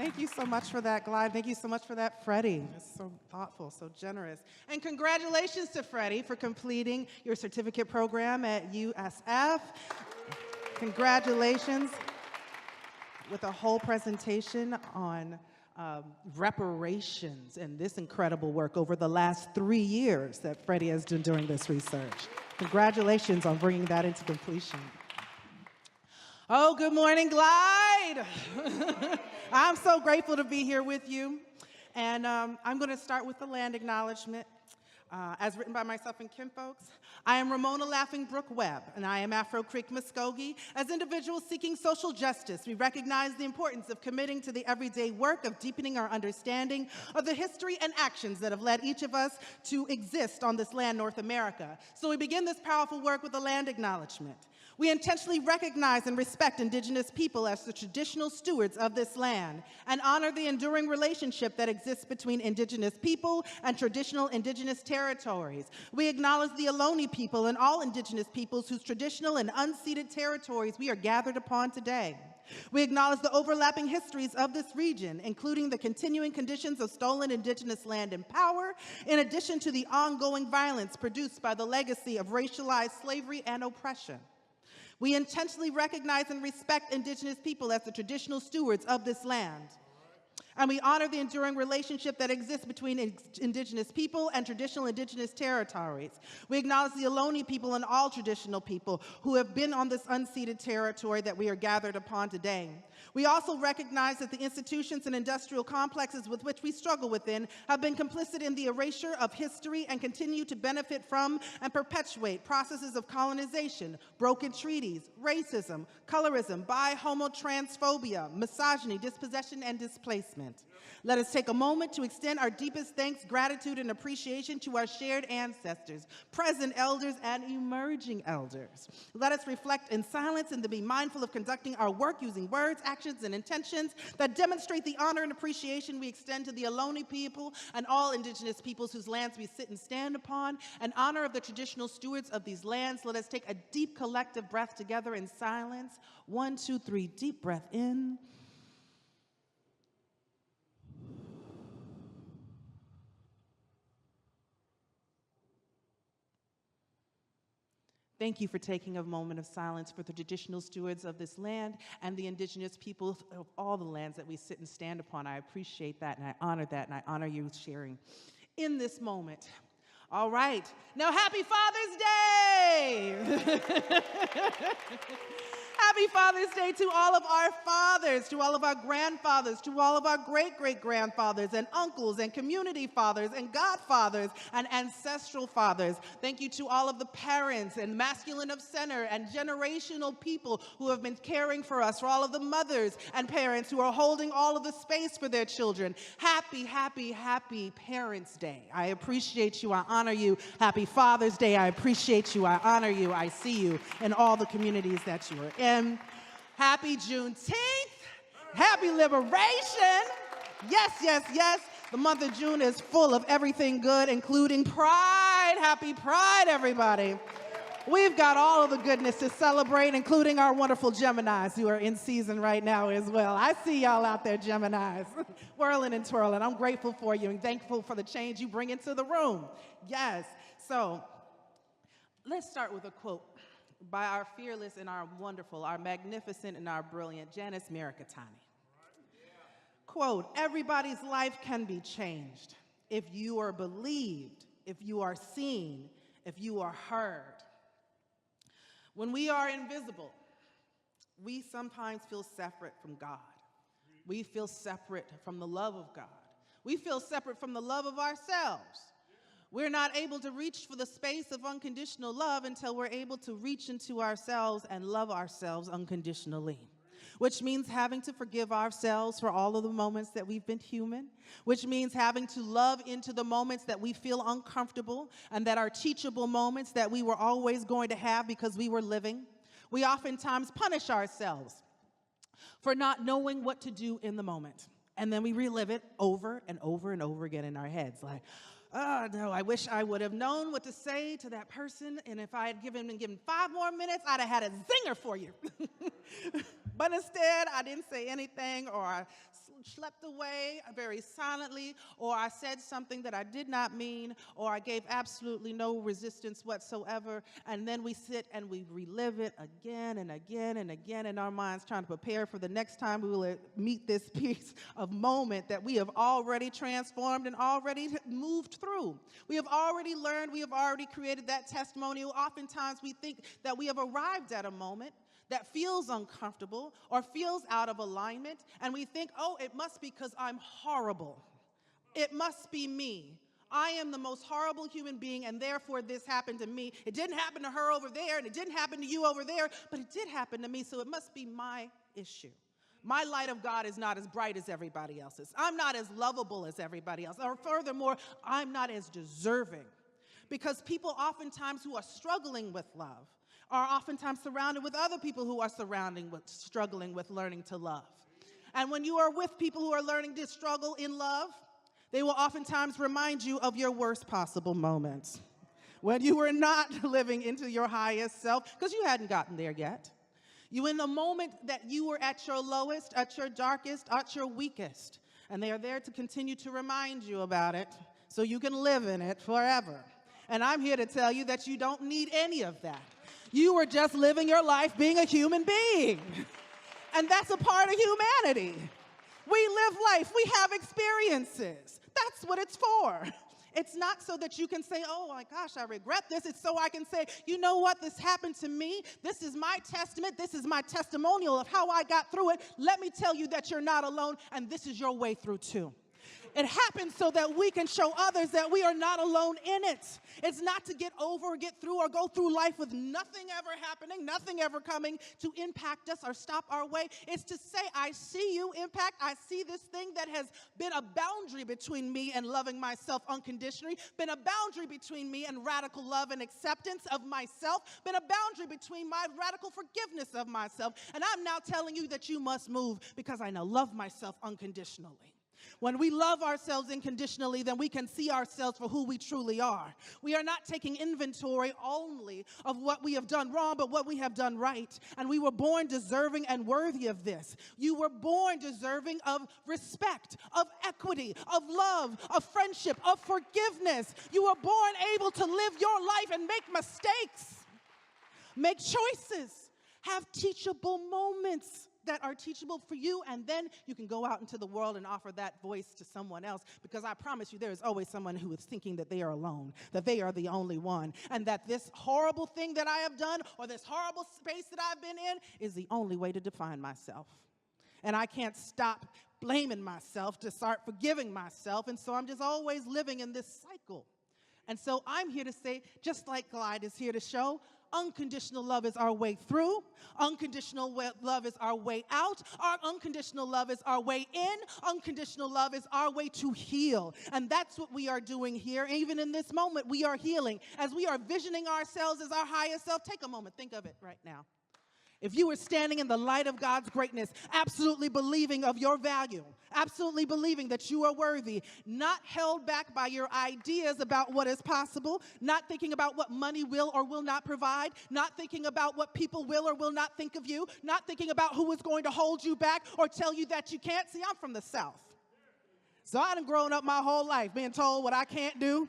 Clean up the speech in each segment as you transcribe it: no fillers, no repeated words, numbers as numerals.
Thank you so much for that, Glide. Thank you so much for that, Freddie. It's so thoughtful, so generous. And congratulations to Freddie for completing your certificate program at USF. Congratulations, with a whole presentation on reparations and this incredible work over the last 3 years that Freddie has been doing this research. Congratulations on bringing that into completion. Oh, good morning, Glide. I'm so grateful to be here with you. And I'm going to start with the land acknowledgement. As written by myself and kinfolks, I am Ramona Laughing Brook Webb, and I am Afro Creek Muskogee. As individuals seeking social justice, we recognize the importance of committing to the everyday work of deepening our understanding of the history and actions that have led each of us to exist on this land, North America. So we begin this powerful work with a land acknowledgement. We intentionally recognize and respect Indigenous people as the traditional stewards of this land and honor the enduring relationship that exists between Indigenous people and traditional Indigenous territories. We acknowledge the Ohlone people and all Indigenous peoples whose traditional and unceded territories we are gathered upon today. We acknowledge the overlapping histories of this region, including the continuing conditions of stolen Indigenous land and power, in addition to the ongoing violence produced by the legacy of racialized slavery and oppression. We intentionally recognize and respect Indigenous people as the traditional stewards of this land. And we honor the enduring relationship that exists between Indigenous people and traditional Indigenous territories. We acknowledge the Ohlone people and all traditional people who have been on this unceded territory that we are gathered upon today. We also recognize that the institutions and industrial complexes with which we struggle within have been complicit in the erasure of history and continue to benefit from and perpetuate processes of colonization, broken treaties, racism, colorism, bi-homo transphobia, misogyny, dispossession, and displacement. Let us take a moment to extend our deepest thanks, gratitude, and appreciation to our shared ancestors, present elders, and emerging elders. Let us reflect in silence and to be mindful of conducting our work using words, actions, and intentions that demonstrate the honor and appreciation we extend to the Ohlone people and all Indigenous peoples whose lands we sit and stand upon. In honor of the traditional stewards of these lands, let us take a deep collective breath together in silence. 1, 2, 3, deep breath in. Thank you for taking a moment of silence for the traditional stewards of this land and the Indigenous peoples of all the lands that we sit and stand upon. I appreciate that, and I honor you sharing in this moment. All right, now happy Father's Day! Happy Father's Day to all of our fathers, to all of our grandfathers, to all of our great-great-grandfathers and uncles and community fathers and godfathers and ancestral fathers. Thank you to all of the parents and masculine of center and generational people who have been caring for us, for all of the mothers and parents who are holding all of the space for their children. Happy, happy, happy Parents' Day. I appreciate you. I honor you. Happy Father's Day. I appreciate you. I honor you. I see you in all the communities that you are in. Happy Juneteenth. Happy Liberation. Yes, yes, yes. The month of June is full of everything good, including Pride. Happy Pride, everybody. We've got all of the goodness to celebrate, including our wonderful Geminis who are in season right now as well. I see y'all out there, Geminis, whirling and twirling. I'm grateful for you and thankful for the change you bring into the room. Yes. So let's start with a quote by our fearless and our wonderful, our magnificent and our brilliant Janice Mirikitani. Quote, "Everybody's life can be changed if you are believed, if you are seen, if you are heard. When we are invisible, we sometimes feel separate from God. We feel separate from the love of God. We feel separate from the love of ourselves. We're not able to reach for the space of unconditional love until we're able to reach into ourselves and love ourselves unconditionally, which means having to forgive ourselves for all of the moments that we've been human, which means having to love into the moments that we feel uncomfortable and that are teachable moments that we were always going to have because we were living. We oftentimes punish ourselves for not knowing what to do in the moment, and then we relive it over and over and over again in our heads, like, oh, no, I wish I would have known what to say to that person, and if I had been given 5 more minutes, I'd have had a zinger for you. But instead, I didn't say anything, or I slept away very silently, or I said something that I did not mean, or I gave absolutely no resistance whatsoever, and then we sit and we relive it again and again and again in our minds, trying to prepare for the next time we will meet this piece of moment that we have already transformed and already moved through. We have already learned, we have already created that testimony. Oftentimes we think that we have arrived at a moment that feels uncomfortable or feels out of alignment, and we think, oh, it must be because I'm horrible. It must be me. I am the most horrible human being, and therefore this happened to me. It didn't happen to her over there, and it didn't happen to you over there, but it did happen to me, so it must be my issue. My light of God is not as bright as everybody else's. I'm not as lovable as everybody else, or furthermore, I'm not as deserving. Because people oftentimes who are struggling with love are oftentimes surrounded with other people who are struggling with learning to love. And when you are with people who are learning to struggle in love, they will oftentimes remind you of your worst possible moments. When you were not living into your highest self, because you hadn't gotten there yet. You in the moment that you were at your lowest, at your darkest, at your weakest. And they are there to continue to remind you about it so you can live in it forever. And I'm here to tell you that you don't need any of that. You were just living your life being a human being. And that's a part of humanity. We live life. We have experiences. That's what it's for. It's not so that you can say, oh my gosh, I regret this. It's so I can say, you know what, this happened to me. This is my testament. This is my testimonial of how I got through it. Let me tell you that you're not alone, and this is your way through too. It happens so that we can show others that we are not alone in it. It's not to get over or get through or go through life with nothing ever happening, nothing ever coming to impact us or stop our way. It's to say, I see you, impact. I see this thing that has been a boundary between me and loving myself unconditionally, been a boundary between me and radical love and acceptance of myself, been a boundary between my radical forgiveness of myself. And I'm now telling you that you must move because I now love myself unconditionally. When we love ourselves unconditionally, then we can see ourselves for who we truly are. We are not taking inventory only of what we have done wrong, but what we have done right. And we were born deserving and worthy of this. You were born deserving of respect, of equity, of love, of friendship, of forgiveness. You were born able to live your life and make mistakes, make choices, have teachable moments that are teachable for you, and then you can go out into the world and offer that voice to someone else, because I promise you there is always someone who is thinking that they are alone, that they are the only one, and that this horrible thing that I have done or this horrible space that I've been in is the only way to define myself. And I can't stop blaming myself to start forgiving myself, and so I'm just always living in this cycle. And so I'm here to say, just like Clyde is here to show, unconditional love is our way through. Unconditional love is our way out. Our unconditional love is our way in. Unconditional love is our way to heal. And that's what we are doing here. Even in this moment, we are healing. As we are visioning ourselves as our highest self, take a moment, think of it right now. If you were standing in the light of God's greatness, absolutely believing of your value, absolutely believing that you are worthy, not held back by your ideas about what is possible, not thinking about what money will or will not provide, not thinking about what people will or will not think of you, not thinking about who is going to hold you back or tell you that you can't. See, I'm from the South. So I done grown up my whole life being told what I can't do,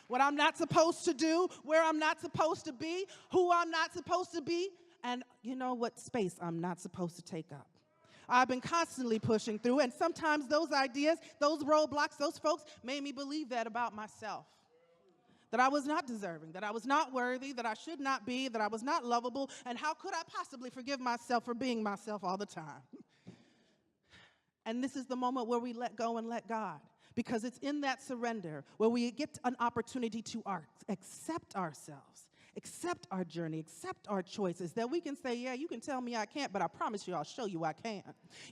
what I'm not supposed to do, where I'm not supposed to be, who I'm not supposed to be, and you know what space I'm not supposed to take up. I've been constantly pushing through, and sometimes those ideas, those roadblocks, those folks made me believe that about myself. That I was not deserving, that I was not worthy, that I should not be, that I was not lovable, and how could I possibly forgive myself for being myself all the time? And this is the moment where we let go and let God, because it's in that surrender where we get an opportunity to accept ourselves, accept our journey, accept our choices, that we can say, yeah, you can tell me I can't, but I promise you I'll show you I can.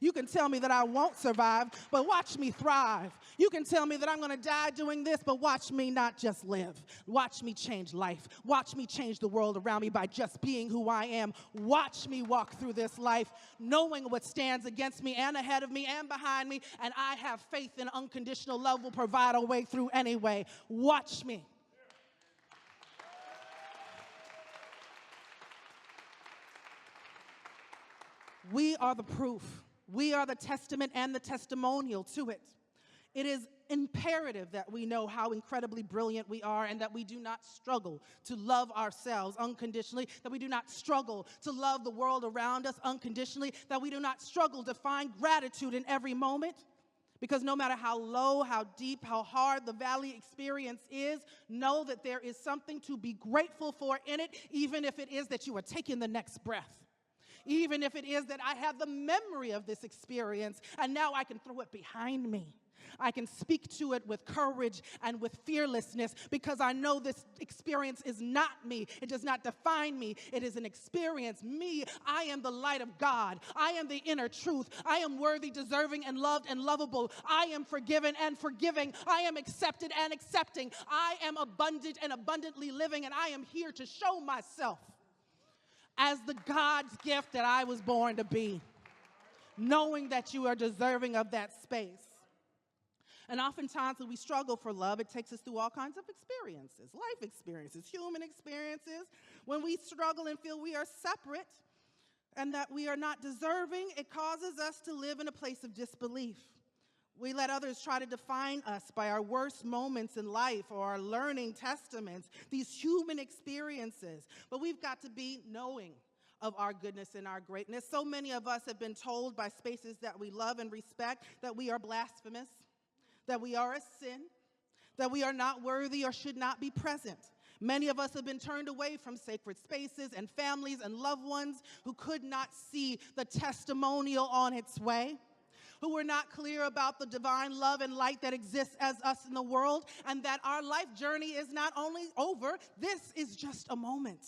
You can tell me that I won't survive, but watch me thrive. You can tell me that I'm going to die doing this, but watch me not just live. Watch me change life. Watch me change the world around me by just being who I am. Watch me walk through this life knowing what stands against me and ahead of me and behind me, and I have faith in unconditional love will provide a way through anyway. Watch me. We are the proof. We are the testament and the testimonial to it. It is imperative that we know how incredibly brilliant we are and that we do not struggle to love ourselves unconditionally, that we do not struggle to love the world around us unconditionally, that we do not struggle to find gratitude in every moment. Because no matter how low, how deep, how hard the valley experience is, know that there is something to be grateful for in it, even if it is that you are taking the next breath. Even if it is that I have the memory of this experience and now I can throw it behind me. I can speak to it with courage and with fearlessness because I know this experience is not me. It does not define me. It is an experience. Me, I am the light of God. I am the inner truth. I am worthy, deserving, and loved and lovable. I am forgiven and forgiving. I am accepted and accepting. I am abundant and abundantly living, and I am here to show myself as the God's gift that I was born to be, knowing that you are deserving of that space. And oftentimes when we struggle for love, it takes us through all kinds of experiences, life experiences, human experiences. When we struggle and feel we are separate and that we are not deserving, it causes us to live in a place of disbelief. We let others try to define us by our worst moments in life or our learning testaments, these human experiences. But we've got to be knowing of our goodness and our greatness. So many of us have been told by spaces that we love and respect that we are blasphemous, that we are a sin, that we are not worthy or should not be present. Many of us have been turned away from sacred spaces and families and loved ones who could not see the testimonial on its way, who were not clear about the divine love and light that exists as us in the world, and that our life journey is not only over, this is just a moment.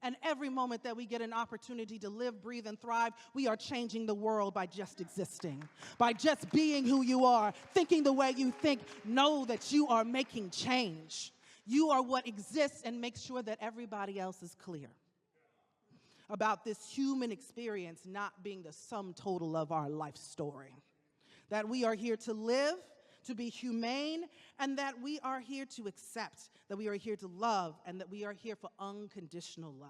And every moment that we get an opportunity to live, breathe, and thrive, we are changing the world by just existing, by just being who you are, thinking the way you think. Know that you are making change. You are what exists, and make sure that everybody else is clear about this human experience not being the sum total of our life story. That we are here to live, to be humane, and that we are here to accept, that we are here to love, and that we are here for unconditional love.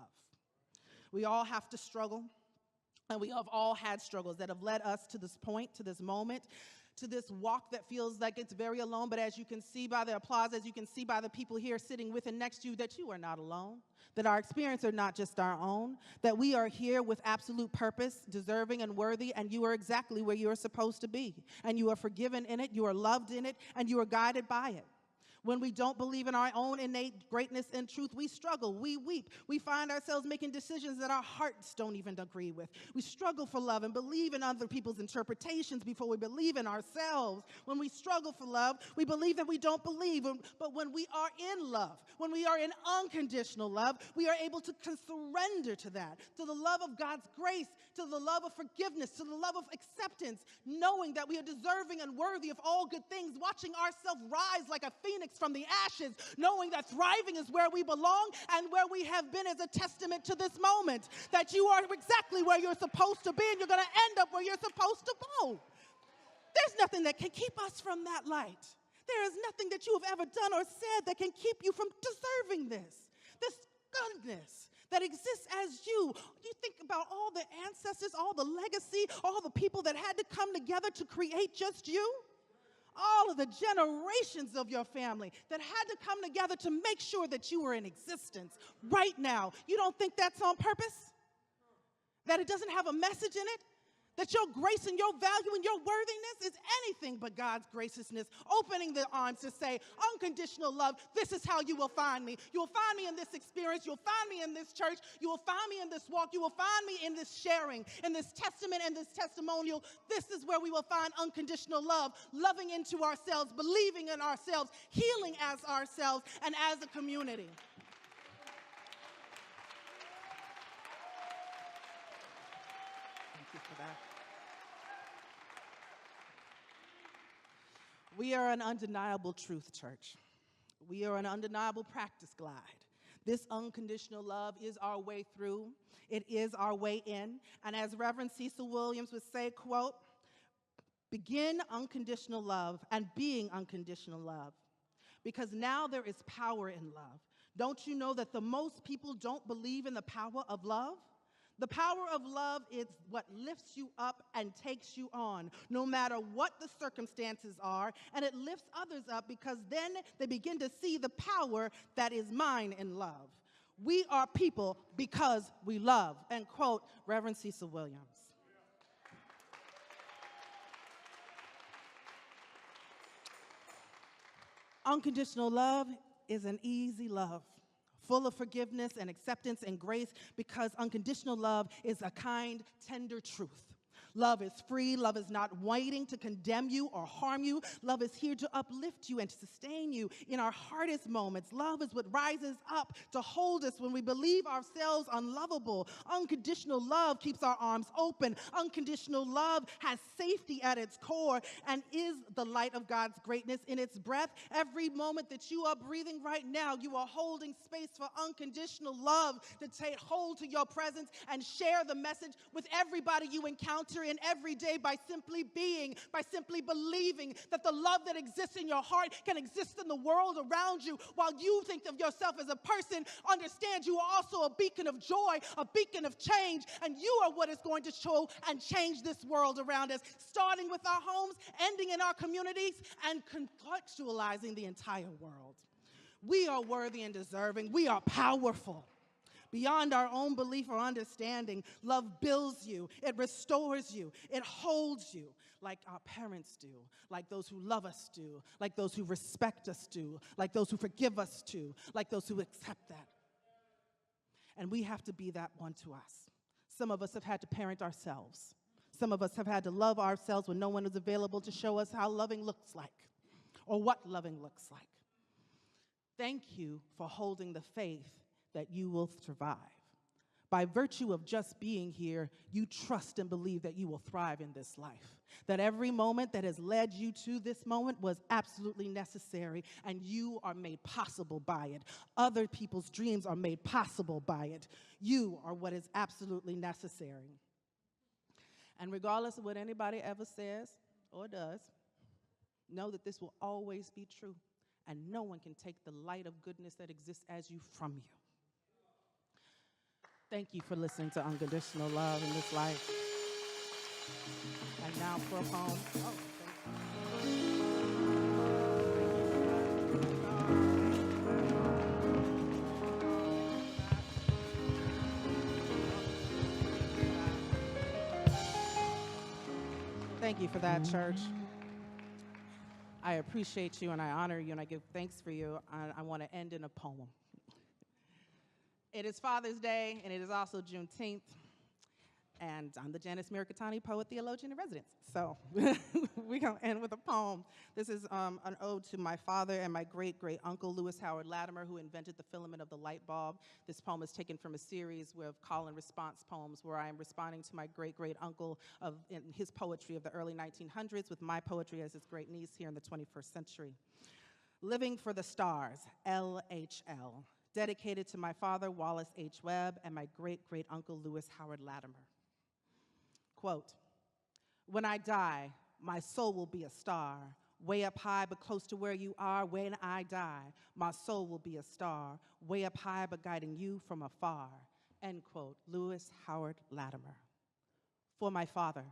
We all have to struggle, and we have all had struggles that have led us to this point, to this moment, to this walk that feels like it's very alone, but as you can see by the applause, as you can see by the people here sitting with and next to you, that you are not alone, that our experiences are not just our own, that we are here with absolute purpose, deserving and worthy, and you are exactly where you are supposed to be. And you are forgiven in it, you are loved in it, and you are guided by it. When we don't believe in our own innate greatness and truth, we struggle, we weep. We find ourselves making decisions that our hearts don't even agree with. We struggle for love and believe in other people's interpretations before we believe in ourselves. When we struggle for love, we believe that we don't believe. But when we are in love, when we are in unconditional love, we are able to surrender to that, to the love of God's grace, to the love of forgiveness, to the love of acceptance, knowing that we are deserving and worthy of all good things, watching ourselves rise like a phoenix from the ashes, knowing that thriving is where we belong and where we have been as a testament to this moment, that you are exactly where you're supposed to be and you're going to end up where you're supposed to go. There's nothing that can keep us from that light. There is nothing that you have ever done or said that can keep you from deserving this goodness that exists as you. You think about all the ancestors, all the legacy, all the people that had to come together to create just you. All of the generations of your family that had to come together to make sure that you were in existence right now. You don't think that's on purpose? That it doesn't have a message in it? That your grace and your value and your worthiness is anything but God's graciousness, opening the arms to say, unconditional love, this is how you will find me. You will find me in this experience. You'll find me in this church. You will find me in this walk. You will find me in this sharing, in this testament and this testimonial. This is where we will find unconditional love, loving into ourselves, believing in ourselves, healing as ourselves and as a community. Thank you for that. We are an undeniable truth, church. We are an undeniable practice glide. This unconditional love is our way through. It is our way in. And as Reverend Cecil Williams would say, quote, begin unconditional love and being unconditional love. Because now there is power in love. Don't you know that the most people don't believe in the power of love? The power of love is what lifts you up and takes you on, no matter what the circumstances are, and it lifts others up because then they begin to see the power that is mine in love. We are people because we love, end quote, Reverend Cecil Williams. Unconditional love is an easy love, full of forgiveness and acceptance and grace, because unconditional love is a kind, tender truth. Love is free. Love is not waiting to condemn you or harm you. Love is here to uplift you and to sustain you in our hardest moments. Love is what rises up to hold us when we believe ourselves unlovable. Unconditional love keeps our arms open. Unconditional love has safety at its core and is the light of God's greatness in its breath. Every moment that you are breathing right now, you are holding space for unconditional love to take hold to your presence and share the message with everybody you encounter in every day by simply being, by simply believing that the love that exists in your heart can exist in the world around you. While you think of yourself as a person, understand you are also a beacon of joy, a beacon of change, and you are what is going to show and change this world around us, starting with our homes, ending in our communities, and contextualizing the entire world. We are worthy and deserving. We are powerful. Beyond our own belief or understanding, love builds you, it restores you, it holds you like our parents do, like those who love us do, like those who respect us do, like those who forgive us do, like those who accept that. And we have to be that one to us. Some of us have had to parent ourselves. Some of us have had to love ourselves when no one is available to show us how loving looks like or what loving looks like. Thank you for holding the faith that you will survive. By virtue of just being here, you trust and believe that you will thrive in this life. That every moment that has led you to this moment was absolutely necessary, and you are made possible by it. Other people's dreams are made possible by it. You are what is absolutely necessary. And regardless of what anybody ever says or does, know that this will always be true, and no one can take the light of goodness that exists as you from you. Thank you for listening to Unconditional Love in this life. And now for a poem. Oh, thank you for that, church. I appreciate you and I honor you and I give thanks for you. I want to end in a poem. It is Father's Day, and it is also Juneteenth, and I'm the Janice Mirikitani Poet Theologian in Residence. So we're going to end with a poem. This is an ode to my father and my great-great-uncle, Lewis Howard Latimer, who invented the filament of the light bulb. This poem is taken from a series of call and response poems where I am responding to my great-great-uncle in his poetry of the early 1900s with my poetry as his great niece here in the 21st century. Living for the Stars, LHL. Dedicated to my father, Wallace H. Webb, and my great-great-uncle, Lewis Howard Latimer. Quote, when I die, my soul will be a star, way up high but close to where you are. When I die, my soul will be a star, way up high but guiding you from afar. End quote, Lewis Howard Latimer. For my father.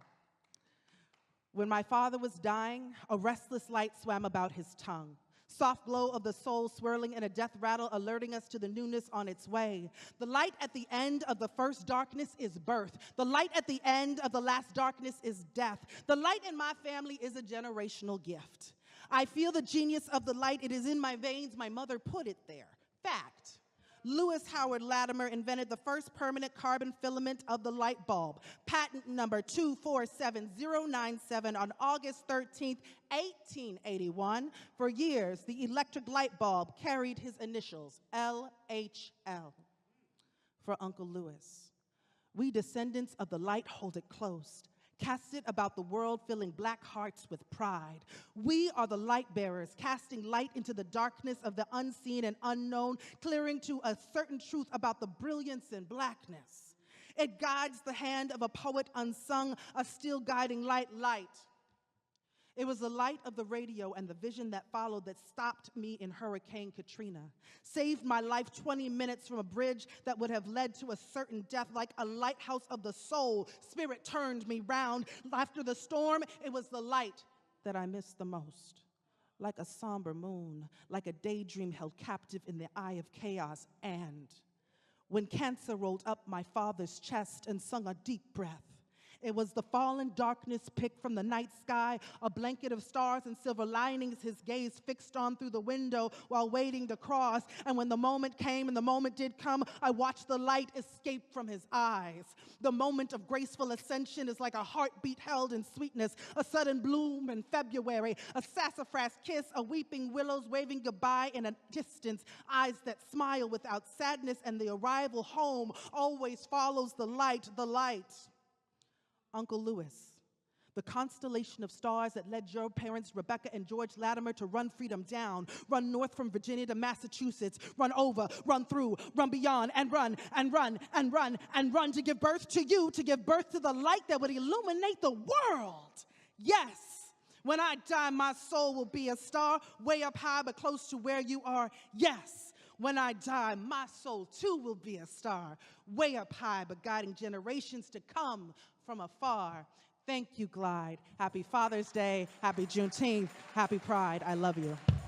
When my father was dying, a restless light swam about his tongue. Soft glow of the soul swirling in a death rattle, alerting us to the newness on its way. The light at the end of the first darkness is birth. The light at the end of the last darkness is death. The light in my family is a generational gift. I feel the genius of the light. It is in my veins. My mother put it there. Fact. Lewis Howard Latimer invented the first permanent carbon filament of the light bulb, patent number 247097 on August 13th, 1881. For years, the electric light bulb carried his initials, LHL. For Uncle Lewis, we descendants of the light hold it close. Cast it about the world, filling black hearts with pride. We are the light bearers, casting light into the darkness of the unseen and unknown, clearing to a certain truth about the brilliance in blackness. It guides the hand of a poet unsung, a still guiding light. It was the light of the radio and the vision that followed that stopped me in Hurricane Katrina, saved my life 20 minutes from a bridge that would have led to a certain death. Like a lighthouse of the soul, Spirit turned me round. After the storm, it was the light that I missed the most. Like a somber moon, like a daydream held captive in the eye of chaos. And when cancer rolled up my father's chest and sung a deep breath, it was the fallen darkness picked from the night sky, a blanket of stars and silver linings his gaze fixed on through the window while waiting to cross. And when the moment came, and the moment did come, I watched the light escape from his eyes. The moment of graceful ascension is like a heartbeat held in sweetness, a sudden bloom in February, a sassafras kiss, a weeping willows waving goodbye in a distance, eyes that smile without sadness, and the arrival home always follows the light, the light. Uncle Lewis, the constellation of stars that led your parents, Rebecca and George Latimer, to run freedom down, run north from Virginia to Massachusetts, run over, run through, run beyond, and run, and run, and run, and run to give birth to you, to give birth to the light that would illuminate the world. Yes, when I die, my soul will be a star, way up high but close to where you are. Yes, when I die, my soul too will be a star, way up high but guiding generations to come from afar. Thank you, Glide. Happy Father's Day. Happy Juneteenth. Happy Pride. I love you.